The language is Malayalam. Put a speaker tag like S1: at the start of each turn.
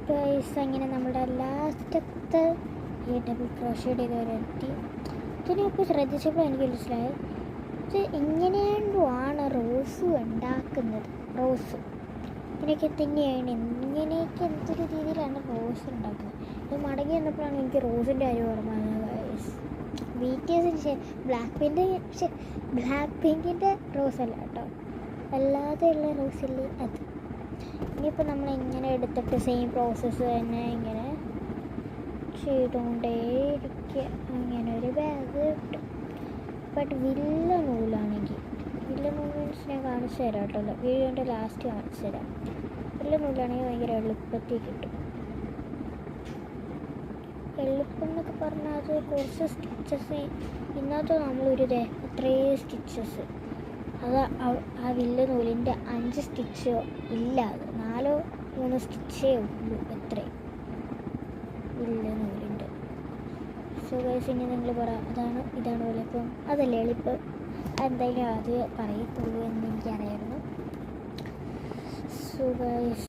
S1: ഗൈസ് അങ്ങനെ നമ്മുടെ ലാസ്റ്റത്തെ ഈ ഡബിൾ ക്രോഷേഡ് ചെയ്ത് വരെത്തി. ഇതിനിപ്പോൾ ശ്രദ്ധിച്ചപ്പോൾ എനിക്ക് മനസ്സിലായി ഇത് ഇങ്ങനെയാണ് റോസ് ഉണ്ടാക്കുന്നത്. റോസ് ഇതിനൊക്കെ തന്നെയാണ് ഇങ്ങനെയൊക്കെ എന്തൊരു രീതിയിലാണ് റോസ് ഉണ്ടാക്കുന്നത്. ഇത് മടങ്ങി വന്നപ്പോഴാണ് എനിക്ക് റോസിൻ്റെ കാര്യം ഓർമ്മ ഗൈസ്. BTS ബ്ലാക്ക് പിങ്കിൻ്റെ റോസ് അല്ല കേട്ടോ, അല്ലാതെയുള്ള റോസില്ലേ അത്. ഇനിയിപ്പോൾ നമ്മൾ ഇങ്ങനെ എടുത്തിട്ട് സെയിം പ്രോസസ്സ് തന്നെ ഇങ്ങനെ ചെയ്തുകൊണ്ടേയിരിക്കുക. അങ്ങനെ ഒരു ബാഗ് കിട്ടും. ബട്ട് വില്ല നൂലാണെങ്കിൽ മീൻസ് ഞാൻ കാണിച്ചു തരാം കേട്ടോ, വീഡിയോൻ്റെ ലാസ്റ്റ് കാണിച്ചു തരാം. വില്ല നൂലാണെങ്കിൽ ഭയങ്കര എളുപ്പത്തിൽ കിട്ടും. എളുപ്പം എന്നൊക്കെ പറഞ്ഞാൽ അത് കുറച്ച് സ്റ്റിച്ചസ് ഇന്നത്തെ നമ്മളൊരു അത്രയും സ്റ്റിച്ചസ് അത് ആ വില്ല നൂലിൻ്റെ 5 സ്റ്റിച്ചോ ഇല്ല, അത് 4-3 സ്റ്റിച്ചേ ഉള്ളൂ. എത്രയും വില്ല നൂലിൻ്റെ. സോ ഗൈസ് ഇനി നിങ്ങൾ പറ ഇതാണ് എളുപ്പം, അതല്ലേ എളുപ്പം? എന്തായാലും അത് പറയത്തുള്ളൂ എന്ന് എനിക്കറിയായിരുന്നു. So guys